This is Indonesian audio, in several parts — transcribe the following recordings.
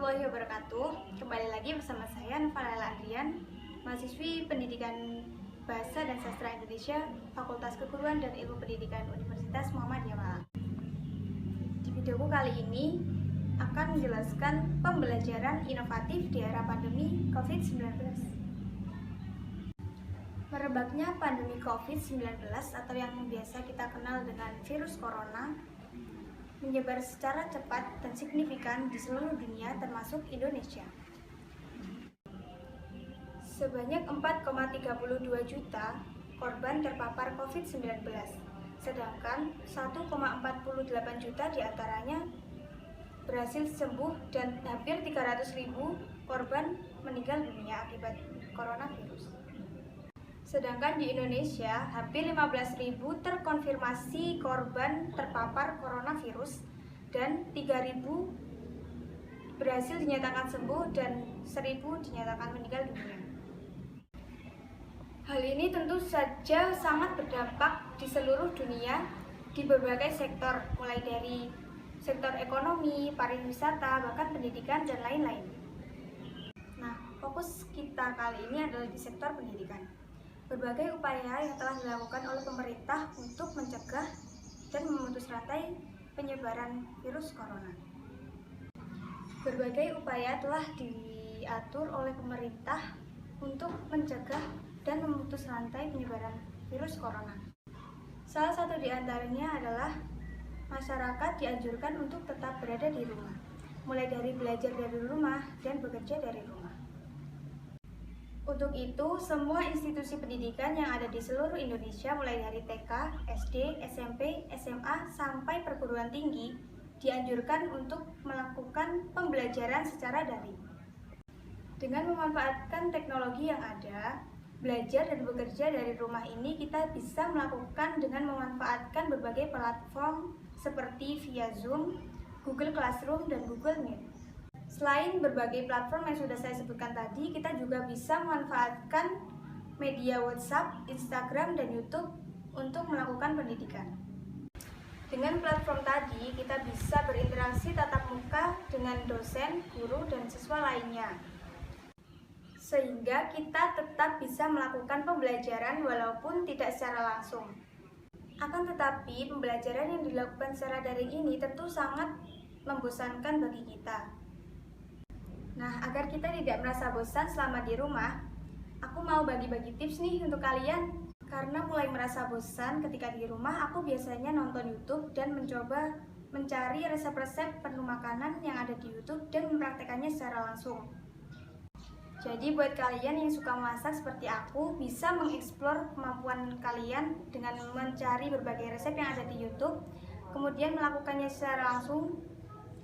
warahmatullahi wabarakatuh. Kembali lagi bersama saya Novala Andrian, mahasiswi Pendidikan Bahasa dan Sastra Indonesia, Fakultas Keguruan dan Ilmu Pendidikan Universitas Muhammadiyah Malang. Di videoku kali ini akan menjelaskan pembelajaran inovatif di era pandemi COVID-19. Merebaknya pandemi COVID-19 atau yang biasa kita kenal dengan virus corona menyebar secara cepat dan signifikan di seluruh dunia termasuk Indonesia. Sebanyak 4,32 juta korban terpapar COVID-19, sedangkan 1,48 juta diantaranya berhasil sembuh dan hampir 300.000 korban meninggal dunia akibat coronavirus. Sedangkan di Indonesia, hampir 15.000 terkonfirmasi korban terpapar coronavirus dan 3.000 berhasil dinyatakan sembuh dan 1.000 dinyatakan meninggal dunia. Hal ini tentu saja sangat berdampak di seluruh dunia di berbagai sektor, mulai dari sektor ekonomi, pariwisata, bahkan pendidikan, dan lain-lain. Nah, fokus kita kali ini adalah di sektor pendidikan. Berbagai upaya yang telah dilakukan oleh pemerintah untuk mencegah dan memutus rantai penyebaran virus corona. Berbagai upaya telah diatur oleh pemerintah untuk mencegah dan memutus rantai penyebaran virus corona. Salah satu di antaranya adalah masyarakat dianjurkan untuk tetap berada di rumah, mulai dari belajar dari rumah dan bekerja dari rumah. Untuk itu, semua institusi pendidikan yang ada di seluruh Indonesia mulai dari TK, SD, SMP, SMA, sampai perguruan tinggi dianjurkan untuk melakukan pembelajaran secara daring. Dengan memanfaatkan teknologi yang ada, belajar dan bekerja dari rumah ini kita bisa melakukan dengan memanfaatkan berbagai platform seperti via Zoom, Google Classroom, dan Google Meet. Selain berbagai platform yang sudah saya sebutkan tadi, kita juga bisa memanfaatkan media WhatsApp, Instagram, dan YouTube untuk melakukan pendidikan. Dengan platform tadi, kita bisa berinteraksi tatap muka dengan dosen, guru, dan siswa lainnya. Sehingga kita tetap bisa melakukan pembelajaran walaupun tidak secara langsung. Akan tetapi, pembelajaran yang dilakukan secara daring ini tentu sangat membosankan bagi kita. Nah, agar kita tidak merasa bosan selama di rumah, aku mau bagi-bagi tips nih untuk kalian. Karena mulai merasa bosan ketika di rumah, aku biasanya nonton YouTube dan mencoba mencari resep-resep menu makanan yang ada di YouTube dan mempraktekannya secara langsung. Jadi buat kalian yang suka masak seperti aku, bisa mengeksplor kemampuan kalian dengan mencari berbagai resep yang ada di YouTube, kemudian melakukannya secara langsung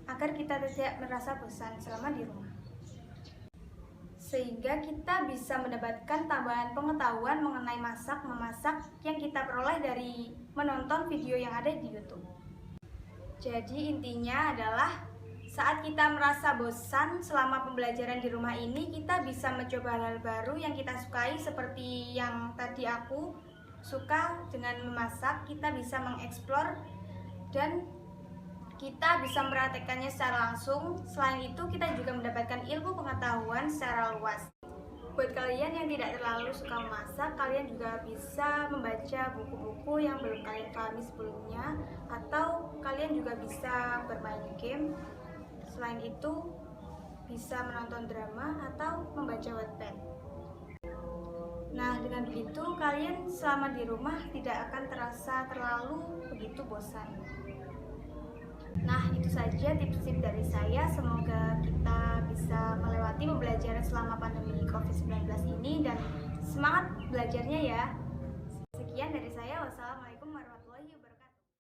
agar kita tidak merasa bosan selama di rumah. Sehingga kita bisa mendapatkan tambahan pengetahuan mengenai memasak yang kita peroleh dari menonton video yang ada di YouTube. Jadi intinya adalah saat kita merasa bosan selama pembelajaran di rumah ini, kita bisa mencoba hal-hal baru yang kita sukai seperti yang tadi aku suka dengan memasak. Kita bisa mengeksplor dan kita bisa mempraktekannya secara langsung. Selain itu, kita juga mendapatkan ilmu pengetahuan secara luas. Buat kalian yang tidak terlalu suka memasak, kalian juga bisa membaca buku-buku yang belum kalian pahami sebelumnya, atau kalian juga bisa bermain game. Selain itu, bisa menonton drama atau membaca Wattpad. Nah, dengan begitu kalian selama di rumah tidak akan terasa terlalu begitu bosan. Nah, itu saja tips-tips dari saya. Semoga kita bisa melewati pembelajaran selama pandemi COVID-19 ini dan semangat belajarnya ya. Sekian dari saya. Wassalamualaikum.